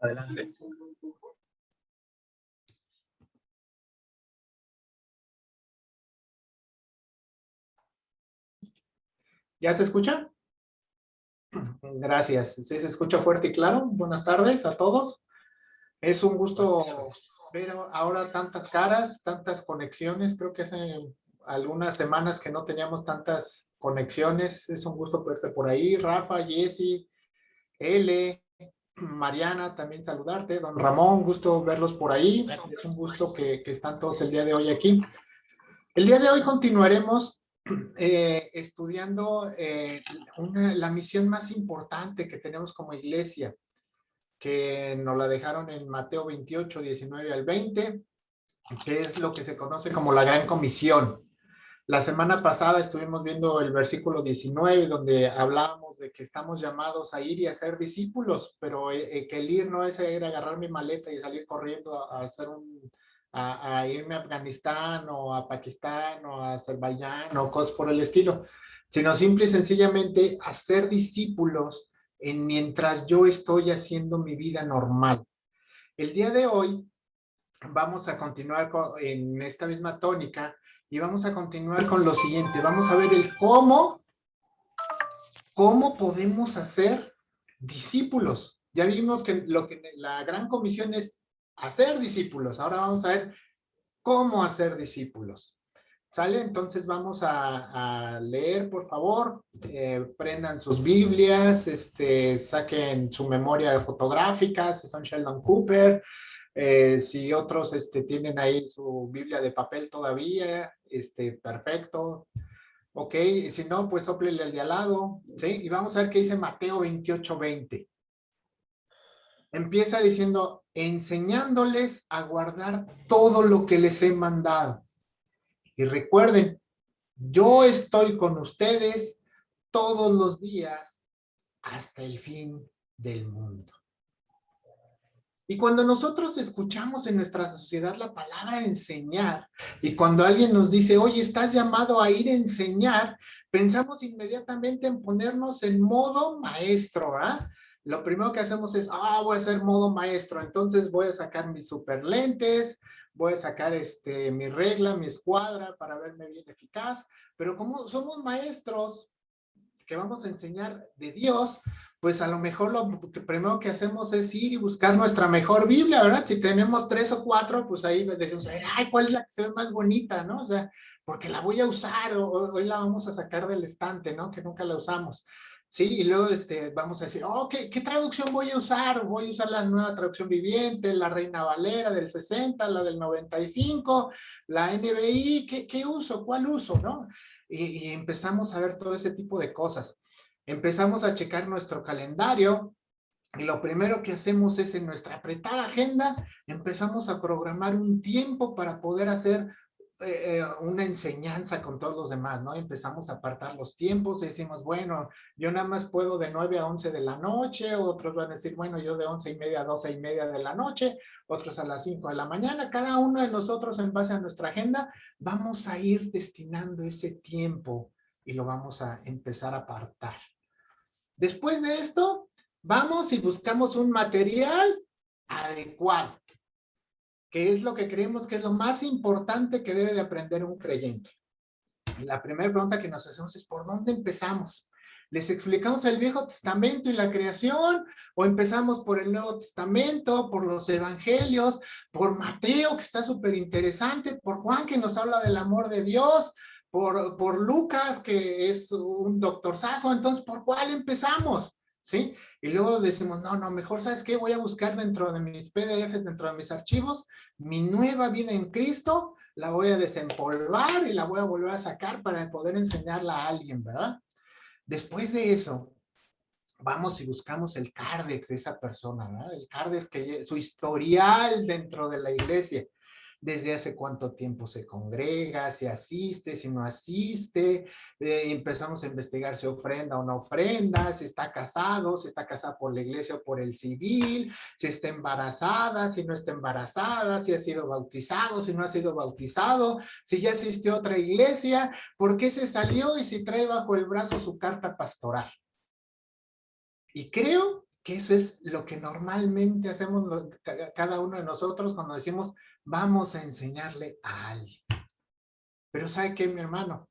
Adelante. ¿Ya se escucha? Gracias. ¿Sí se escucha fuerte y claro? Buenas tardes a todos. Es un gusto ver ahora tantas caras, tantas conexiones. Creo que hace algunas semanas que no teníamos tantas conexiones. Es un gusto verte por ahí. Rafa, Jessy, L, Mariana, también saludarte. Don Ramón, gusto verlos por ahí. Es un gusto que están todos el día de hoy aquí. El día de hoy continuaremos estudiando la misión más importante que tenemos como iglesia, que nos la dejaron en Mateo 28, 19 al 20, que es lo que se conoce como la Gran Comisión. La semana pasada estuvimos viendo el versículo 19, donde hablábamos de que estamos llamados a ir y a ser discípulos, pero que el ir no es ir a agarrar mi maleta y salir corriendo a hacer a irme a Afganistán o a Pakistán o a Azerbaiyán o cosas por el estilo, sino simple y sencillamente hacer discípulos mientras yo estoy haciendo mi vida normal. El día de hoy vamos a continuar en esta misma tónica y vamos a continuar con lo siguiente. Vamos a ver el cómo podemos hacer discípulos. Ya vimos que la gran comisión es hacer discípulos. Ahora vamos a ver cómo hacer discípulos. ¿Sale? Entonces vamos a leer, por favor. Prendan sus Biblias, saquen su memoria fotográfica, si son Sheldon Cooper. Si otros tienen ahí su Biblia de papel todavía, perfecto. Ok, si no, pues sóplele el de al lado, ¿sí? Y vamos a ver qué dice Mateo 28, 20. Empieza diciendo, enseñándoles a guardar todo lo que les he mandado. Y recuerden, yo estoy con ustedes todos los días hasta el fin del mundo. Y cuando nosotros escuchamos en nuestra sociedad la palabra enseñar, y cuando alguien nos dice, oye, estás llamado a ir a enseñar, pensamos inmediatamente en ponernos en modo maestro, ¿ah? Lo primero que hacemos es, voy a hacer modo maestro, entonces voy a sacar mis super lentes, voy a sacar mi regla, mi escuadra para verme bien eficaz, pero como somos maestros que vamos a enseñar de Dios, pues a lo mejor lo primero que hacemos es ir y buscar nuestra mejor Biblia, ¿verdad? Si tenemos 3 o 4, pues ahí decimos, ay, ¿cuál es la que se ve más bonita, no? O sea, porque la voy a usar, o hoy la vamos a sacar del estante, ¿no? Que nunca la usamos. Sí, y luego vamos a decir, ¿qué traducción voy a usar? Voy a usar la nueva traducción viviente, la Reina Valera del 60, la del 95, la NBI, ¿qué uso? ¿Cuál uso? ¿No? Y empezamos a ver todo ese tipo de cosas. Empezamos a checar nuestro calendario y lo primero que hacemos es en nuestra apretada agenda, empezamos a programar un tiempo para poder hacer una enseñanza con todos los demás, ¿no? Empezamos a apartar los tiempos y decimos, bueno, yo nada más puedo de 9 a 11 de la noche, otros van a decir, bueno, yo de 11:30 a 12:30 de la noche, otros a las 5 de la mañana, cada uno de nosotros en base a nuestra agenda, vamos a ir destinando ese tiempo y lo vamos a empezar a apartar. Después de esto, vamos y buscamos un material adecuado, que es lo que creemos que es lo más importante que debe de aprender un creyente. La primera pregunta que nos hacemos es, ¿por dónde empezamos? ¿Les explicamos el Viejo Testamento y la creación? ¿O empezamos por el Nuevo Testamento, por los Evangelios, por Mateo, que está súper interesante, por Juan, que nos habla del amor de Dios, por Lucas, que es un doctorzazo? Entonces, ¿por cuál empezamos? ¿Sí? Y luego decimos, no, mejor, ¿sabes qué? Voy a buscar dentro de mis PDFs, dentro de mis archivos, mi nueva vida en Cristo, la voy a desempolvar y la voy a volver a sacar para poder enseñarla a alguien, ¿verdad? Después de eso, vamos y buscamos el Cardex de esa persona, ¿verdad? El Cardex, su historial dentro de la iglesia, desde hace cuánto tiempo se congrega, si asiste, si no asiste, empezamos a investigar si ofrenda o no ofrenda, si está casado por la iglesia o por el civil, si está embarazada, si no está embarazada, si ha sido bautizado, si no ha sido bautizado, si ya asistió a otra iglesia, por qué se salió y si trae bajo el brazo su carta pastoral. Y creo que eso es lo que normalmente hacemos cada uno de nosotros cuando decimos, vamos a enseñarle a alguien. Pero ¿sabe qué, mi hermano?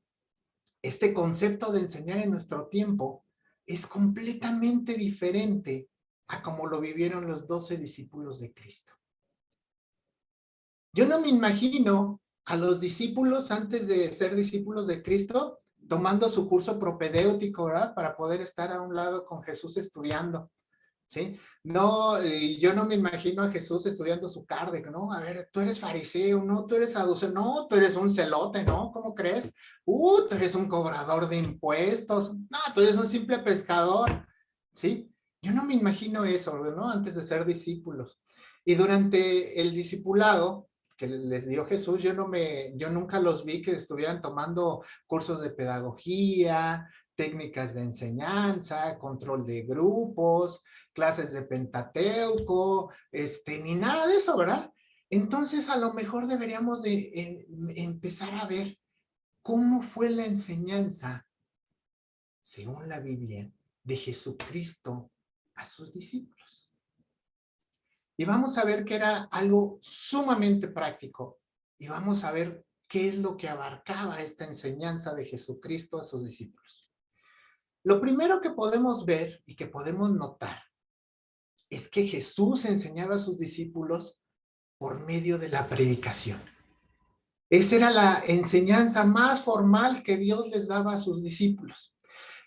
Este concepto de enseñar en nuestro tiempo es completamente diferente a como lo vivieron los 12 discípulos de Cristo. Yo no me imagino a los discípulos antes de ser discípulos de Cristo tomando su curso propedéutico, ¿verdad? Para poder estar a un lado con Jesús estudiando. ¿Sí? No, yo no me imagino a Jesús estudiando su carde, ¿no? A ver, tú eres fariseo, ¿no? Tú eres saduceo, no, tú eres un celote, ¿no? ¿Cómo crees? Tú eres un cobrador de impuestos, no, tú eres un simple pescador, ¿sí? Yo no me imagino eso, ¿no? Antes de ser discípulos. Y durante el discipulado que les dio Jesús, yo nunca los vi que estuvieran tomando cursos de pedagogía, técnicas de enseñanza, control de grupos, clases de Pentateuco, ni nada de eso, ¿verdad? Entonces, a lo mejor deberíamos de empezar a ver cómo fue la enseñanza, según la Biblia, de Jesucristo a sus discípulos. Y vamos a ver que era algo sumamente práctico. Y vamos a ver qué es lo que abarcaba esta enseñanza de Jesucristo a sus discípulos. Lo primero que podemos ver y que podemos notar es que Jesús enseñaba a sus discípulos por medio de la predicación. Esa era la enseñanza más formal que Dios les daba a sus discípulos.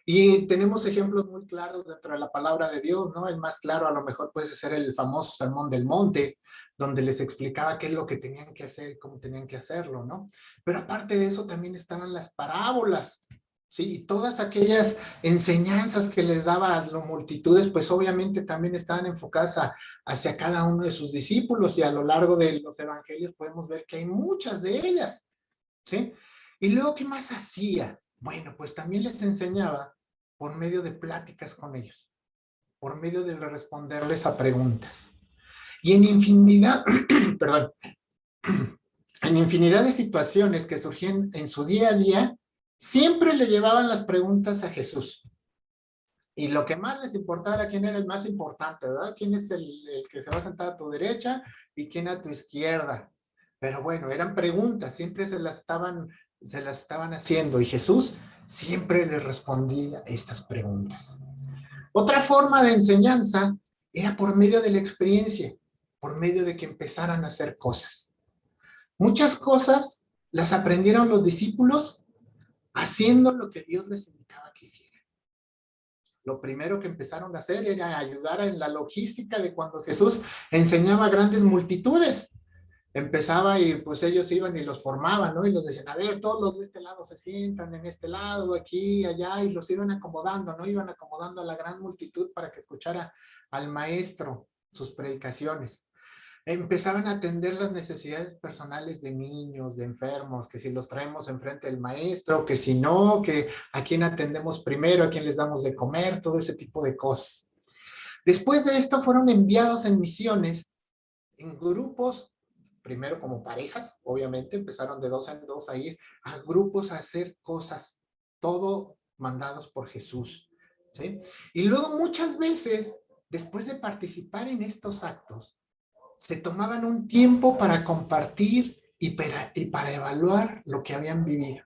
Y tenemos ejemplos muy claros dentro de la palabra de Dios, ¿no? El más claro a lo mejor puede ser el famoso Sermón del Monte, donde les explicaba qué es lo que tenían que hacer y cómo tenían que hacerlo, ¿no? Pero aparte de eso también estaban las parábolas, ¿sí? Y todas aquellas enseñanzas que les daba a las multitudes, pues obviamente también estaban enfocadas hacia cada uno de sus discípulos y a lo largo de los evangelios podemos ver que hay muchas de ellas, ¿sí? Y luego, ¿qué más hacía? Bueno, pues también les enseñaba por medio de pláticas con ellos, por medio de responderles a preguntas. Y en infinidad, perdón, en infinidad de situaciones que surgían en su día a día, siempre le llevaban las preguntas a Jesús. Y lo que más les importaba era quién era el más importante, ¿verdad? ¿Quién es el que se va a sentar a tu derecha y quién a tu izquierda? Pero bueno, eran preguntas, siempre se las estaban haciendo y Jesús siempre le respondía estas preguntas. Otra forma de enseñanza era por medio de la experiencia, por medio de que empezaran a hacer cosas. Muchas cosas las aprendieron los discípulos haciendo lo que Dios les indicaba que hicieran. Lo primero que empezaron a hacer era ayudar en la logística de cuando Jesús enseñaba a grandes multitudes. Empezaba y pues ellos iban y los formaban, ¿no? Y los decían, a ver, todos los de este lado se sientan en este lado, aquí, allá, y los iban acomodando, ¿no? Iban acomodando a la gran multitud para que escuchara al maestro sus predicaciones. Empezaban a atender las necesidades personales de niños, de enfermos, que si los traemos enfrente del maestro, que si no, que a quién atendemos primero, a quién les damos de comer, todo ese tipo de cosas. Después de esto fueron enviados en misiones, en grupos, primero como parejas, obviamente, empezaron de dos en dos a ir a grupos a hacer cosas, todo mandados por Jesús, ¿sí? Y luego muchas veces, después de participar en estos actos, se tomaban un tiempo para compartir y para evaluar lo que habían vivido.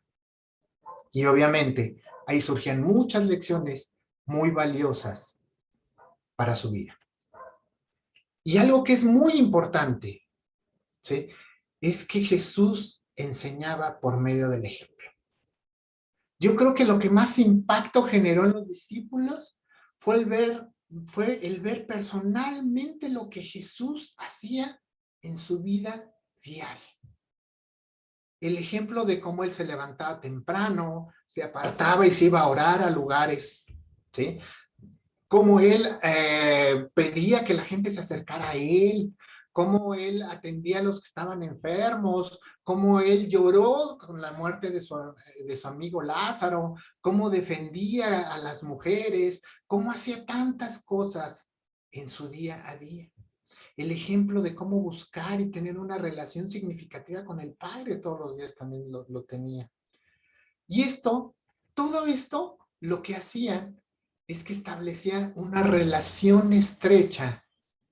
Y obviamente ahí surgían muchas lecciones muy valiosas para su vida. Y algo que es muy importante, ¿sí? Es que Jesús enseñaba por medio del ejemplo. Yo creo que lo que más impacto generó en los discípulos fue el ver personalmente lo que Jesús hacía en su vida diaria. El ejemplo de cómo él se levantaba temprano, se apartaba y se iba a orar a lugares, ¿sí? Cómo él pedía que la gente se acercara a él, cómo él atendía a los que estaban enfermos, cómo él lloró con la muerte de su amigo Lázaro, cómo defendía a las mujeres, cómo hacía tantas cosas en su día a día. El ejemplo de cómo buscar y tener una relación significativa con el Padre todos los días también lo tenía. Y todo esto, lo que hacían es que establecía una relación estrecha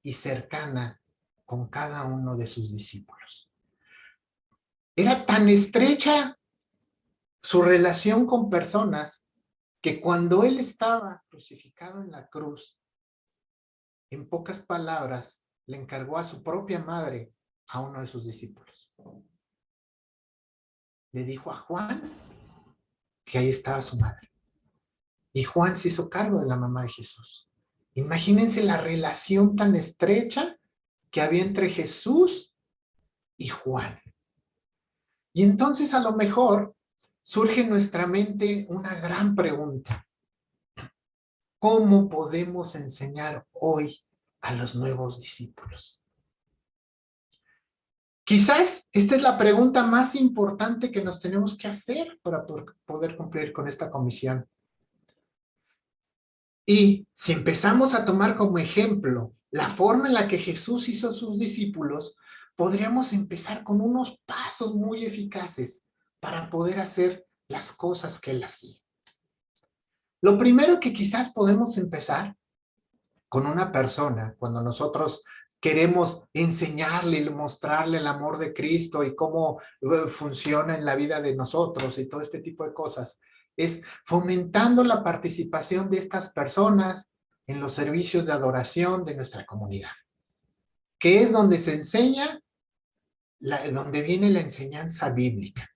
y cercana con cada uno de sus discípulos. Era tan estrecha su relación con personas que cuando él estaba crucificado en la cruz, en pocas palabras, le encargó a su propia madre a uno de sus discípulos. Le dijo a Juan que ahí estaba su madre. Y Juan se hizo cargo de la mamá de Jesús. Imagínense la relación tan estrecha que había entre Jesús y Juan. Y entonces a lo mejor surge en nuestra mente una gran pregunta. ¿Cómo podemos enseñar hoy a los nuevos discípulos? Quizás esta es la pregunta más importante que nos tenemos que hacer para poder cumplir con esta comisión. Y si empezamos a tomar como ejemplo la forma en la que Jesús hizo a sus discípulos, podríamos empezar con unos pasos muy eficaces para poder hacer las cosas que él hacía. Lo primero que quizás podemos empezar con una persona, cuando nosotros queremos enseñarle y mostrarle el amor de Cristo y cómo funciona en la vida de nosotros y todo este tipo de cosas, es fomentando la participación de estas personas en los servicios de adoración de nuestra comunidad, que es donde se enseña, donde viene la enseñanza bíblica.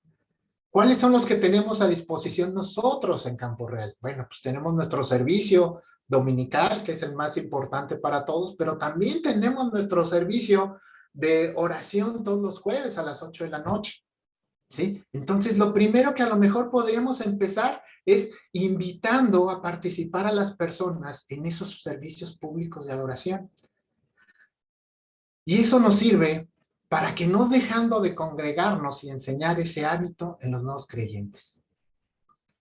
¿Cuáles son los que tenemos a disposición nosotros en Campo Real? Bueno, pues tenemos nuestro servicio dominical, que es el más importante para todos, pero también tenemos nuestro servicio de oración todos los jueves a las 8 de la noche. ¿Sí? Entonces, lo primero que a lo mejor podríamos empezar es invitando a participar a las personas en esos servicios públicos de adoración. Y eso nos sirve para que no dejando de congregarnos y enseñar ese hábito en los nuevos creyentes.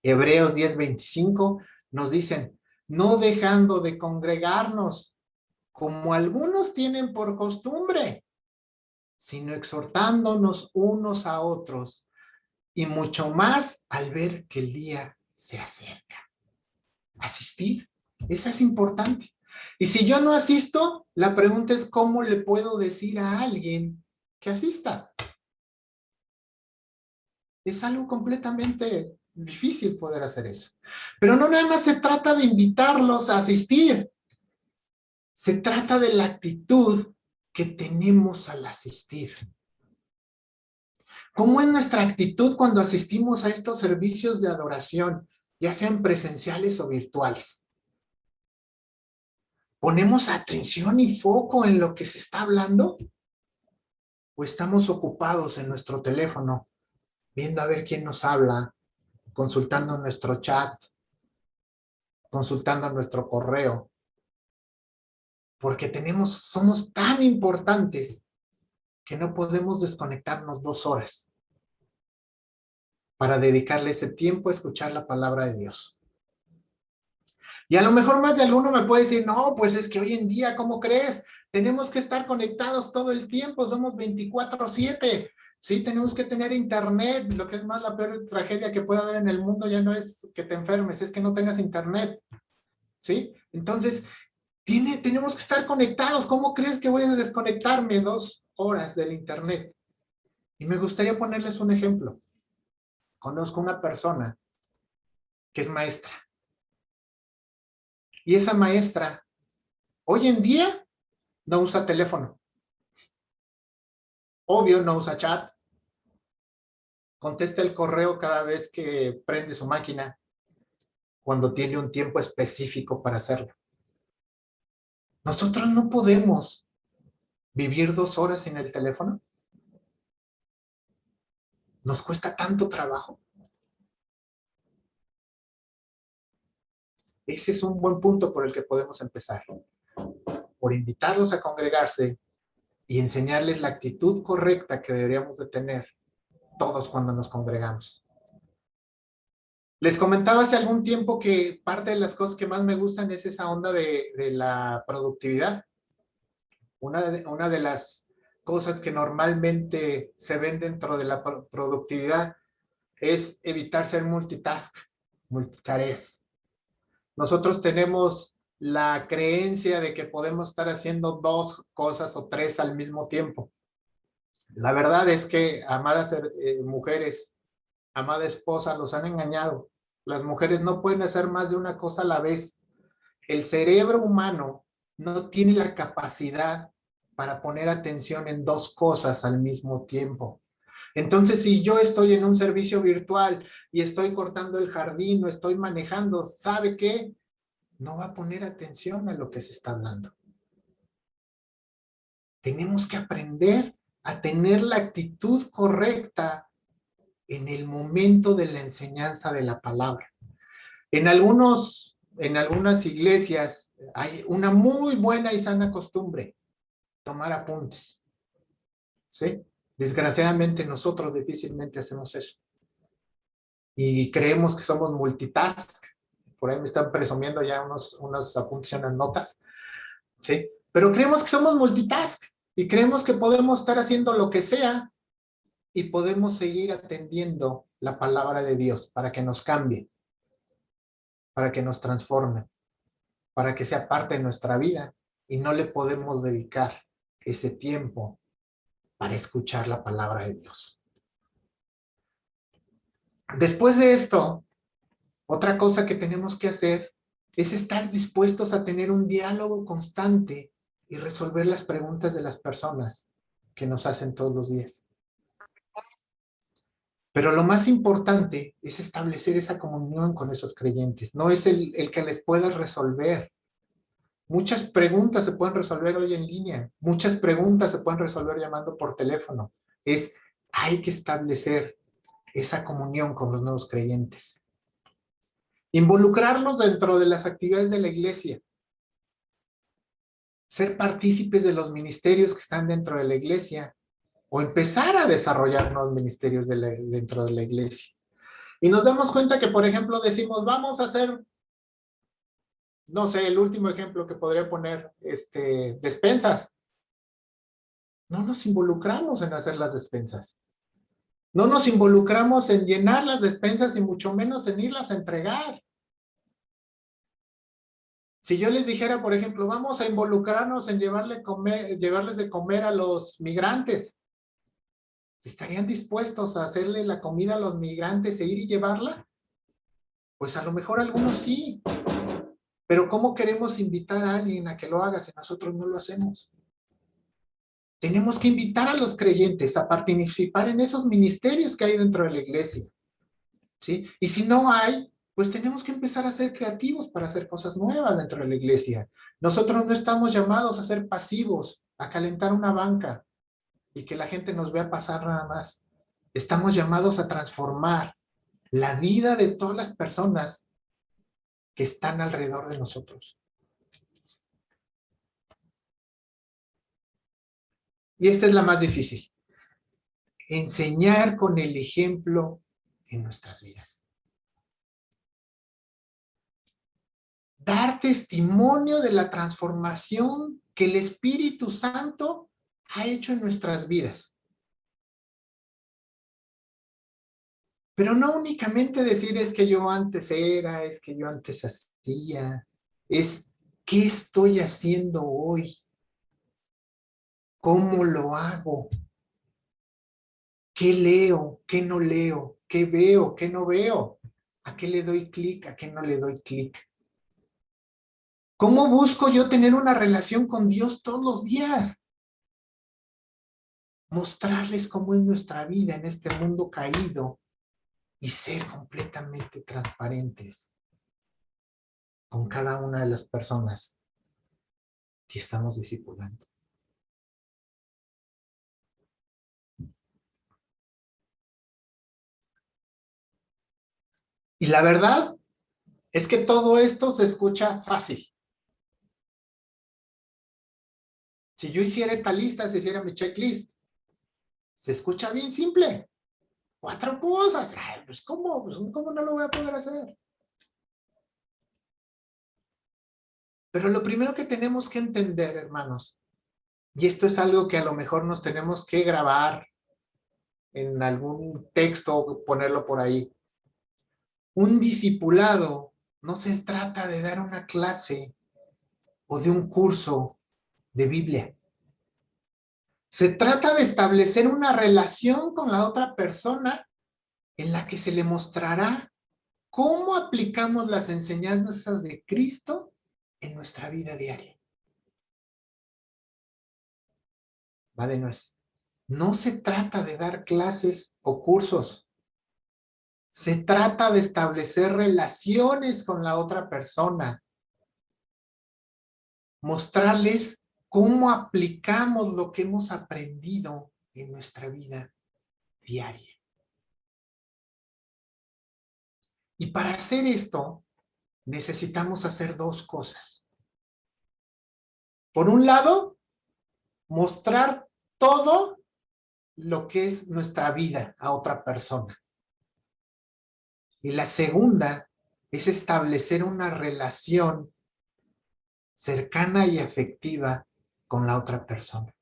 Hebreos 10:25 nos dicen, no dejando de congregarnos, como algunos tienen por costumbre, sino exhortándonos unos a otros, y mucho más al ver que el día se acerca. Asistir, eso es importante. Y si yo no asisto, la pregunta es cómo le puedo decir a alguien que asista. Es algo completamente difícil poder hacer eso. Pero no nada más se trata de invitarlos a asistir. Se trata de la actitud que tenemos al asistir. ¿Cómo es nuestra actitud cuando asistimos a estos servicios de adoración, ya sean presenciales o virtuales? ¿Ponemos atención y foco en lo que se está hablando? ¿O estamos ocupados en nuestro teléfono, viendo a ver quién nos habla, consultando nuestro chat, consultando nuestro correo? Porque somos tan importantes que no podemos desconectarnos 2 horas para dedicarle ese tiempo a escuchar la palabra de Dios. Y a lo mejor más de alguno me puede decir, no, pues es que hoy en día, ¿cómo crees? Tenemos que estar conectados todo el tiempo, somos 24/7. Sí, tenemos que tener internet. Lo que es más, la peor tragedia que puede haber en el mundo ya no es que te enfermes, es que no tengas internet. ¿Sí? Entonces, tenemos que estar conectados. ¿Cómo crees que voy a desconectarme 2 horas del internet? Y me gustaría ponerles un ejemplo. Conozco una persona que es maestra. Y esa maestra, hoy en día, no usa teléfono. Obvio, no usa chat. Contesta el correo cada vez que prende su máquina, cuando tiene un tiempo específico para hacerlo. Nosotros no podemos vivir 2 horas sin el teléfono. Nos cuesta tanto trabajo. Ese es un buen punto por el que podemos empezar. Por invitarlos a congregarse y enseñarles la actitud correcta que deberíamos de tener todos cuando nos congregamos. Les comentaba hace algún tiempo que parte de las cosas que más me gustan es esa onda de la productividad. Una de las cosas que normalmente se ven dentro de la productividad es evitar ser multitareas. Nosotros tenemos la creencia de que podemos estar haciendo dos cosas o tres al mismo tiempo. La verdad es que, amadas mujeres, amada esposa, los han engañado. Las mujeres no pueden hacer más de una cosa a la vez. El cerebro humano no tiene la capacidad para poner atención en dos cosas al mismo tiempo. Entonces, si yo estoy en un servicio virtual y estoy cortando el jardín o estoy manejando, ¿sabe qué? No va a poner atención a lo que se está hablando. Tenemos que aprender a tener la actitud correcta en el momento de la enseñanza de la palabra. En algunas iglesias hay una muy buena y sana costumbre, tomar apuntes, ¿sí? Desgraciadamente nosotros difícilmente hacemos eso. Y creemos que somos multitask. Por ahí me están presumiendo ya unos apuntes y unas notas, ¿sí? Pero creemos que somos multitask y creemos que podemos estar haciendo lo que sea y podemos seguir atendiendo la palabra de Dios para que nos cambie, para que nos transforme, para que sea parte de nuestra vida y no le podemos dedicar ese tiempo para escuchar la palabra de Dios. Después de esto, otra cosa que tenemos que hacer es estar dispuestos a tener un diálogo constante y resolver las preguntas de las personas que nos hacen todos los días. Pero lo más importante es establecer esa comunión con esos creyentes. No es el que les pueda resolver. Muchas preguntas se pueden resolver hoy en línea. Muchas preguntas se pueden resolver llamando por teléfono. Hay que establecer esa comunión con los nuevos creyentes. Involucrarlos dentro de las actividades de la iglesia. Ser partícipes de los ministerios que están dentro de la iglesia. O empezar a desarrollar nuevos ministerios dentro de la iglesia. Y nos damos cuenta que, por ejemplo, decimos, vamos a hacer, no sé, el último ejemplo que podría poner, despensas. No nos involucramos en hacer las despensas. No nos involucramos en llenar las despensas y mucho menos en irlas a entregar. Si yo les dijera, por ejemplo, vamos a involucrarnos en llevarles de comer a los migrantes, ¿estarían dispuestos a hacerle la comida a los migrantes e ir y llevarla? Pues a lo mejor algunos sí. Pero ¿cómo queremos invitar a alguien a que lo haga si nosotros no lo hacemos? Tenemos que invitar a los creyentes a participar en esos ministerios que hay dentro de la iglesia, ¿sí? Y si no hay, pues tenemos que empezar a ser creativos para hacer cosas nuevas dentro de la iglesia. Nosotros no estamos llamados a ser pasivos, a calentar una banca y que la gente nos vea pasar nada más. Estamos llamados a transformar la vida de todas las personas que están alrededor de nosotros. Y esta es la más difícil. Enseñar con el ejemplo en nuestras vidas. Dar testimonio de la transformación que el Espíritu Santo ha hecho en nuestras vidas. Pero no únicamente decir es que yo antes era, es que yo antes hacía, es ¿qué estoy haciendo hoy? ¿Cómo lo hago? ¿Qué leo? ¿Qué no leo? ¿Qué veo? ¿Qué no veo? ¿A qué le doy clic? ¿A qué no le doy clic? ¿Cómo busco yo tener una relación con Dios todos los días? Mostrarles cómo es nuestra vida en este mundo caído y ser completamente transparentes con cada una de las personas que estamos discipulando. Y la verdad es que todo esto se escucha fácil. Si yo hiciera esta lista, si hiciera mi checklist, se escucha bien simple. 4 cosas. Ay, pues ¿cómo? Pues, ¿cómo no lo voy a poder hacer? Pero lo primero que tenemos que entender, hermanos, y esto es algo que a lo mejor nos tenemos que grabar en algún texto, ponerlo por ahí. Un discipulado no se trata de dar una clase o de un curso de Biblia. Se trata de establecer una relación con la otra persona en la que se le mostrará cómo aplicamos las enseñanzas de Cristo en nuestra vida diaria. Va de nuez. No se trata de dar clases o cursos. Se trata de establecer relaciones con la otra persona. Mostrarles cómo aplicamos lo que hemos aprendido en nuestra vida diaria. Y para hacer esto, necesitamos hacer dos cosas. Por un lado, mostrar todo lo que es nuestra vida a otra persona. Y la segunda es establecer una relación cercana y afectiva con la otra persona.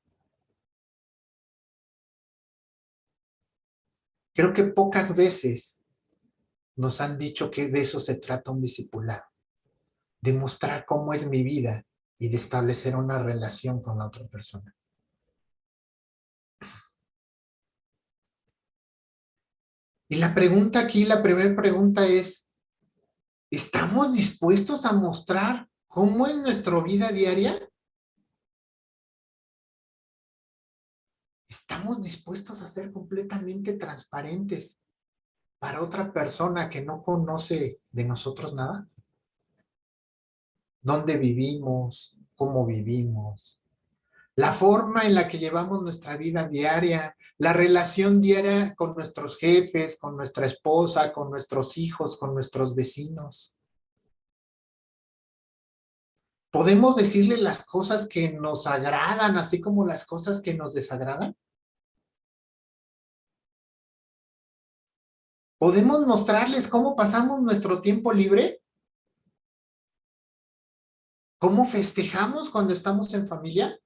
Creo que pocas veces nos han dicho que de eso se trata un discipulado, de mostrar cómo es mi vida y de establecer una relación con la otra persona. Y la pregunta aquí, la primera pregunta es, ¿estamos dispuestos a mostrar cómo es nuestra vida diaria? ¿Estamos dispuestos a ser completamente transparentes para otra persona que no conoce de nosotros nada? ¿Dónde vivimos? ¿Cómo vivimos? La forma en la que llevamos nuestra vida diaria, la relación diaria con nuestros jefes, con nuestra esposa, con nuestros hijos, con nuestros vecinos. ¿Podemos decirle las cosas que nos agradan, así como las cosas que nos desagradan? ¿Podemos mostrarles cómo pasamos nuestro tiempo libre? ¿Cómo festejamos cuando estamos en familia?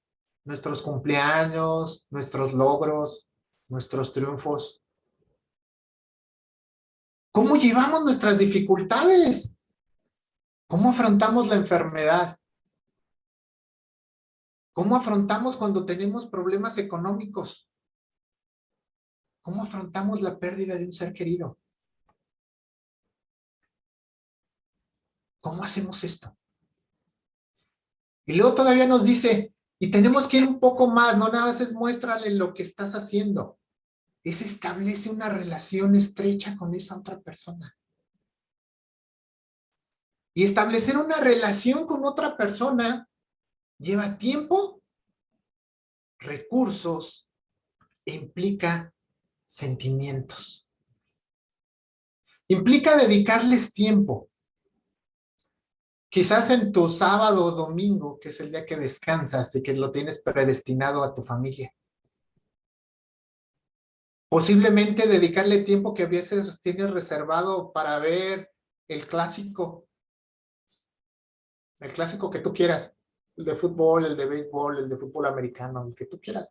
Nuestros cumpleaños, nuestros logros, nuestros triunfos. ¿Cómo llevamos nuestras dificultades? ¿Cómo afrontamos la enfermedad? ¿Cómo afrontamos cuando tenemos problemas económicos? ¿Cómo afrontamos la pérdida de un ser querido? ¿Cómo hacemos esto? Y luego todavía nos dice, y tenemos que ir un poco más, no nada más es muéstrale lo que estás haciendo, es establece una relación estrecha con esa otra persona. Y establecer una relación con otra persona lleva tiempo, recursos e implica sentimientos. Implica dedicarles tiempo. Quizás en tu sábado o domingo, que es el día que descansas y que lo tienes predestinado a tu familia. Posiblemente dedicarle tiempo que a veces tienes reservado para ver el clásico que tú quieras, el de fútbol, el de béisbol, el de fútbol americano, el que tú quieras.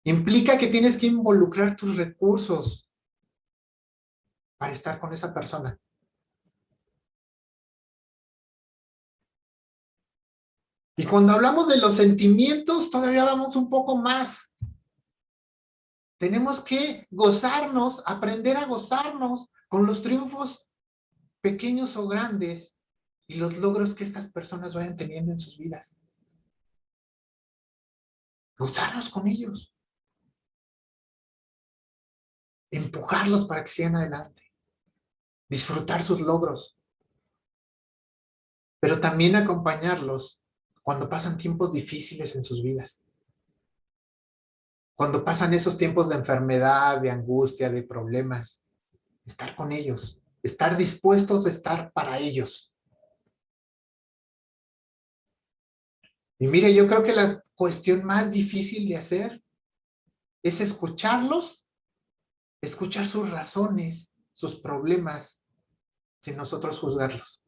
Implica que tienes que involucrar tus recursos para estar con esa persona. Y cuando hablamos de los sentimientos, todavía vamos un poco más. Tenemos que gozarnos, aprender a gozarnos con los triunfos pequeños o grandes y los logros que estas personas vayan teniendo en sus vidas. Gozarnos con ellos. Empujarlos para que sigan adelante. Disfrutar sus logros. Pero también acompañarlos cuando pasan tiempos difíciles en sus vidas. Cuando pasan esos tiempos de enfermedad, de angustia, de problemas. Estar con ellos. Estar dispuestos a estar para ellos. Y mire, yo creo que la cuestión más difícil de hacer es escucharlos, escuchar sus razones, sus problemas, sin nosotros juzgarlos.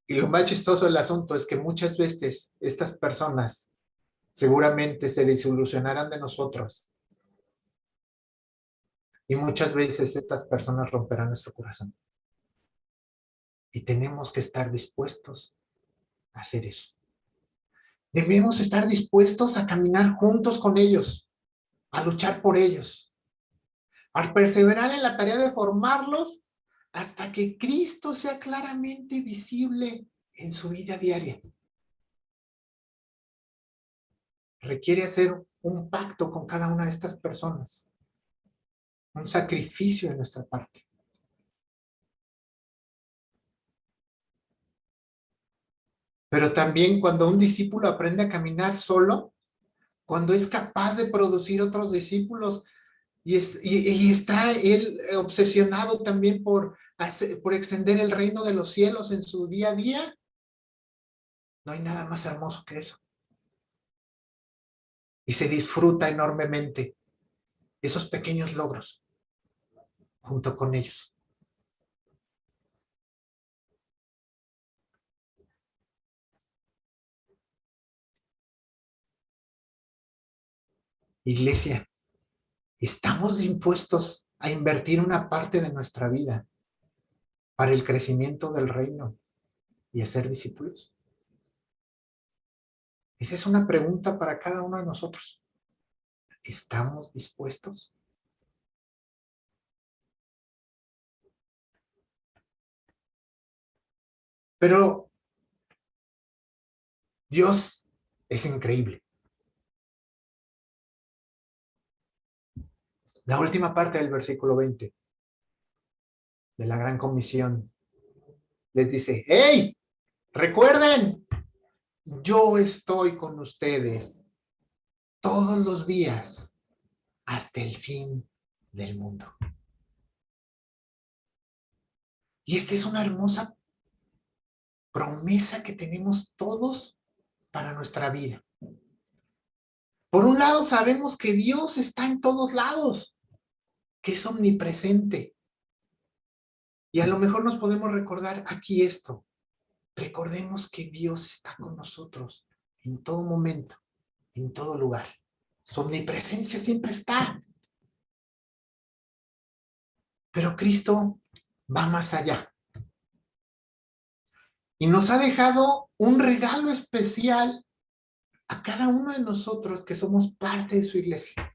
Y lo más chistoso del asunto es que muchas veces estas personas seguramente se desilusionarán de nosotros. Y muchas veces estas personas romperán nuestro corazón. Y tenemos que estar dispuestos a hacer eso. Debemos estar dispuestos a caminar juntos con ellos, a luchar por ellos, a perseverar en la tarea de formarlos hasta que Cristo sea claramente visible en su vida diaria. Requiere hacer un pacto con cada una de estas personas, un sacrificio de nuestra parte. Pero también cuando un discípulo aprende a caminar solo, cuando es capaz de producir otros discípulos y está él obsesionado también por extender el reino de los cielos en su día a día, no hay nada más hermoso que eso. Y se disfruta enormemente esos pequeños logros junto con ellos. Iglesia, ¿estamos dispuestos a invertir una parte de nuestra vida para el crecimiento del reino y a ser discípulos? Esa es una pregunta para cada uno de nosotros. ¿Estamos dispuestos? Pero Dios es increíble. La última parte del versículo 20 de la Gran Comisión les dice, ¡hey! Recuerden, yo estoy con ustedes todos los días hasta el fin del mundo. Y esta es una hermosa promesa que tenemos todos para nuestra vida. Por un lado, sabemos que Dios está en todos lados, que es omnipresente. Y a lo mejor nos podemos recordar aquí esto. Recordemos que Dios está con nosotros en todo momento, en todo lugar. Su omnipresencia siempre está. Pero Cristo va más allá. Y nos ha dejado un regalo especial a cada uno de nosotros que somos parte de su iglesia.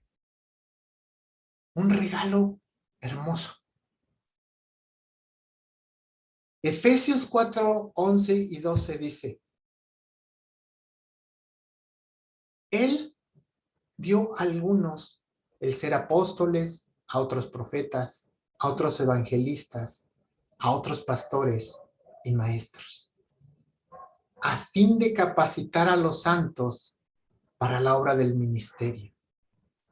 Un regalo hermoso. Efesios 4, 11 y 12 dice, Él dio a algunos el ser apóstoles, a otros profetas, a otros evangelistas, a otros pastores y maestros, a fin de capacitar a los santos para la obra del ministerio,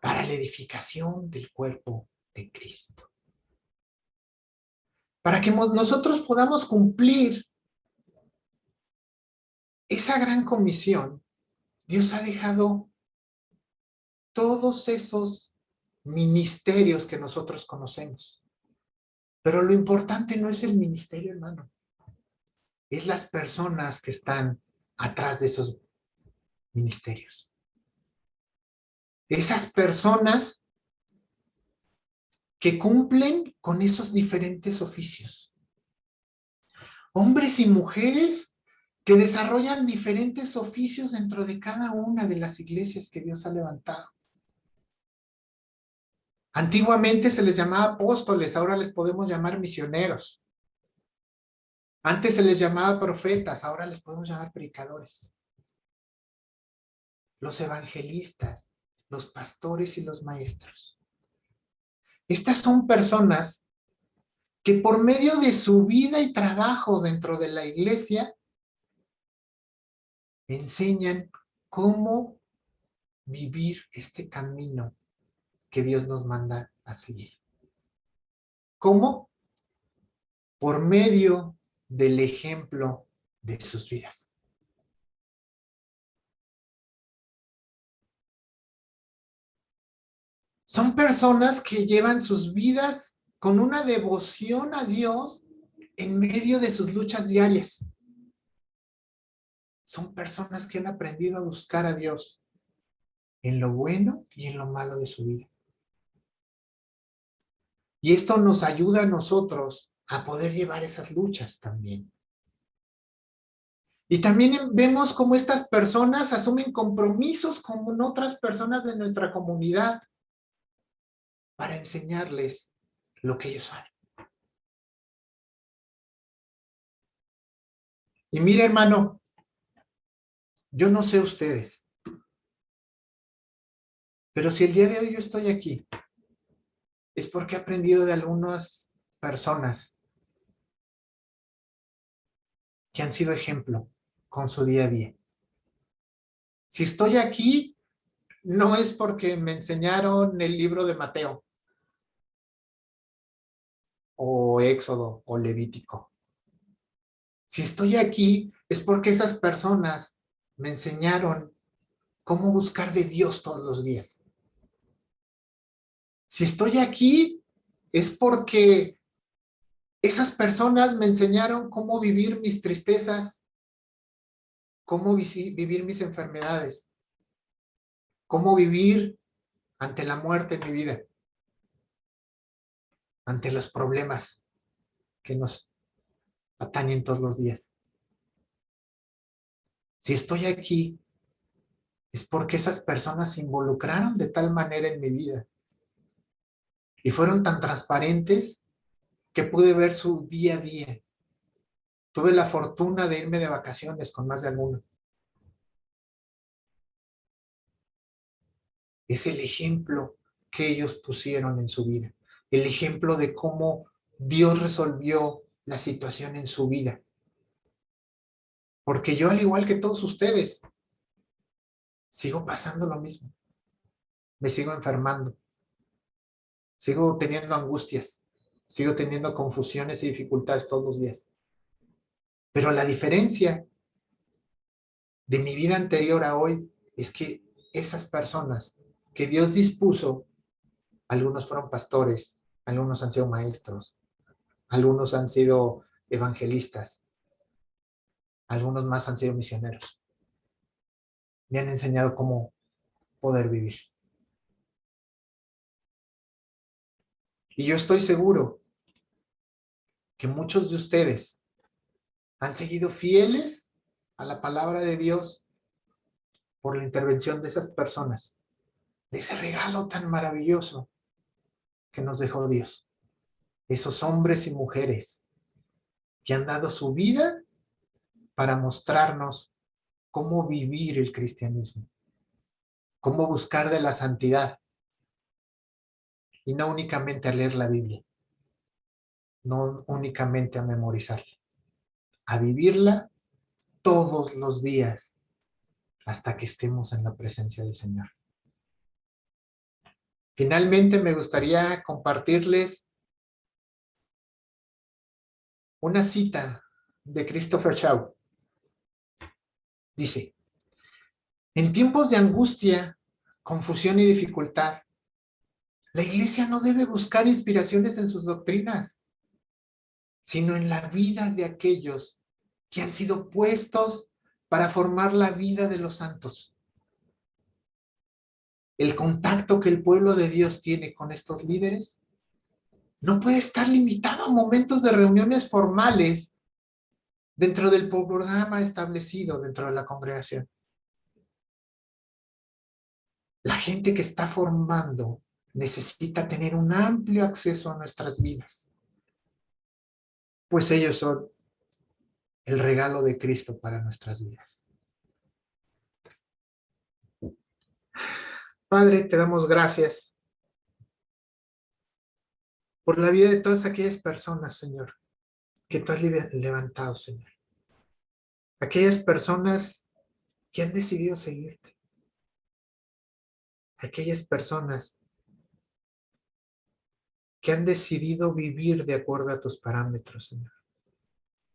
para la edificación del cuerpo de Cristo. Para que nosotros podamos cumplir esa gran comisión, Dios ha dejado todos esos ministerios que nosotros conocemos. Pero lo importante no es el ministerio, hermano. Es las personas que están atrás de esos ministerios. Esas personas que cumplen con esos diferentes oficios. Hombres y mujeres que desarrollan diferentes oficios dentro de cada una de las iglesias que Dios ha levantado. Antiguamente se les llamaba apóstoles, ahora les podemos llamar misioneros. Antes se les llamaba profetas, ahora les podemos llamar predicadores. Los evangelistas, los pastores y los maestros. Estas son personas que por medio de su vida y trabajo dentro de la iglesia enseñan cómo vivir este camino que Dios nos manda a seguir. ¿Cómo? Por medio del ejemplo de sus vidas. Son personas que llevan sus vidas con una devoción a Dios en medio de sus luchas diarias. Son personas que han aprendido a buscar a Dios en lo bueno y en lo malo de su vida. Y esto nos ayuda a nosotros a poder llevar esas luchas también. Y también vemos cómo estas personas asumen compromisos con otras personas de nuestra comunidad para enseñarles lo que ellos saben. Y mire, hermano, yo no sé ustedes, pero si el día de hoy yo estoy aquí, es porque he aprendido de algunas personas que han sido ejemplo con su día a día. Si estoy aquí, no es porque me enseñaron el libro de Mateo, o Éxodo, o Levítico. Si estoy aquí, es porque esas personas me enseñaron cómo buscar de Dios todos los días. Si estoy aquí, es porque esas personas me enseñaron cómo vivir mis tristezas, cómo vivir mis enfermedades, cómo vivir ante la muerte en mi vida, ante los problemas que nos atañen todos los días. Si estoy aquí, es porque esas personas se involucraron de tal manera en mi vida y fueron tan transparentes que pude ver su día a día. Tuve la fortuna de irme de vacaciones con más de alguno. Es el ejemplo que ellos pusieron en su vida, el ejemplo de cómo Dios resolvió la situación en su vida. Porque yo, al igual que todos ustedes, sigo pasando lo mismo. Me sigo enfermando, sigo teniendo angustias, sigo teniendo confusiones y dificultades todos los días. Pero la diferencia de mi vida anterior a hoy es que esas personas que Dios dispuso, algunos fueron pastores, algunos han sido maestros, algunos han sido evangelistas, algunos más han sido misioneros. Me han enseñado cómo poder vivir. Y yo estoy seguro que muchos de ustedes han seguido fieles a la palabra de Dios por la intervención de esas personas, de ese regalo tan maravilloso que nos dejó Dios. Esos hombres y mujeres que han dado su vida para mostrarnos cómo vivir el cristianismo, cómo buscar de la santidad y no únicamente a leer la Biblia, no únicamente a memorizarla, a vivirla todos los días hasta que estemos en la presencia del Señor. Finalmente, me gustaría compartirles una cita de Christopher Shaw. Dice: en tiempos de angustia, confusión y dificultad, la Iglesia no debe buscar inspiraciones en sus doctrinas, sino en la vida de aquellos que han sido puestos para formar la vida de los santos. El contacto que el pueblo de Dios tiene con estos líderes no puede estar limitado a momentos de reuniones formales dentro del programa establecido dentro de la congregación. La gente que está formando necesita tener un amplio acceso a nuestras vidas, pues ellos son el regalo de Cristo para nuestras vidas. Padre, te damos gracias por la vida de todas aquellas personas, Señor, que tú has levantado, Señor. Aquellas personas que han decidido seguirte. Aquellas personas que han decidido vivir de acuerdo a tus parámetros, Señor.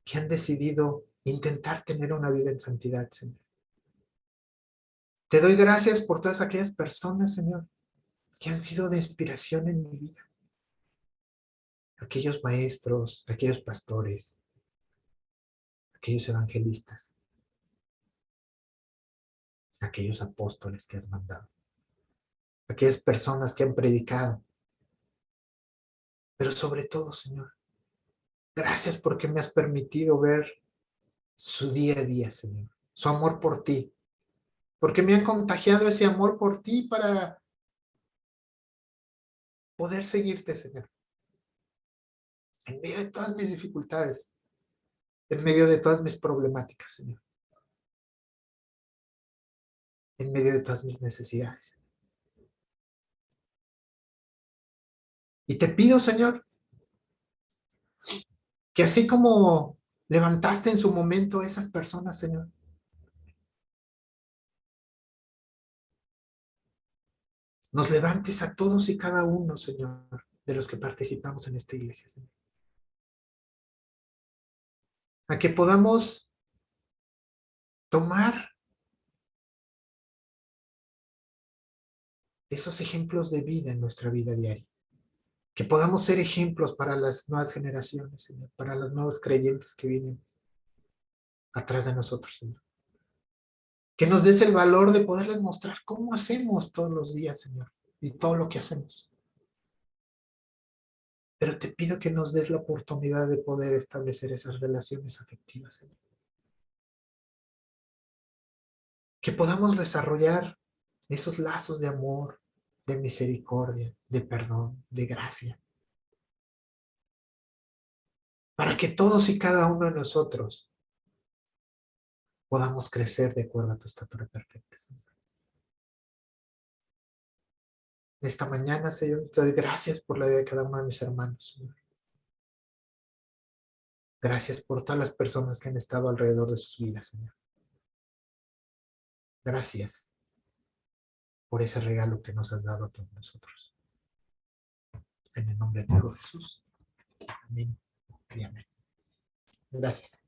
Que han decidido intentar tener una vida en santidad, Señor. Te doy gracias por todas aquellas personas, Señor, que han sido de inspiración en mi vida. Aquellos maestros, aquellos pastores, aquellos evangelistas, aquellos apóstoles que has mandado. aquellas personas que han predicado, pero sobre todo, Señor, gracias porque me has permitido ver su día a día, Señor, su amor por ti, porque me han contagiado ese amor por ti para poder seguirte, Señor, en medio de todas mis dificultades, en medio de todas mis problemáticas, Señor, en medio de todas mis necesidades. Y te pido, Señor, que así como levantaste en su momento a esas personas, Señor, nos levantes a todos y cada uno, Señor, de los que participamos en esta iglesia, Señor. A que podamos tomar esos ejemplos de vida en nuestra vida diaria. Que podamos ser ejemplos para las nuevas generaciones, Señor, para los nuevos creyentes que vienen atrás de nosotros, Señor. Que nos des el valor de poderles mostrar cómo hacemos todos los días, Señor, y todo lo que hacemos. Pero te pido que nos des la oportunidad de poder establecer esas relaciones afectivas, Señor. Que podamos desarrollar esos lazos de amor, de misericordia, de perdón, de gracia. Para que todos y cada uno de nosotros podamos crecer de acuerdo a tu estatura perfecta, Señor. Esta mañana, Señor, te doy gracias por la vida de cada uno de mis hermanos, Señor. Gracias por todas las personas que han estado alrededor de sus vidas, Señor. Gracias por ese regalo que nos has dado a todos nosotros. En el nombre de tu Hijo Jesús. Amén y amén. Gracias.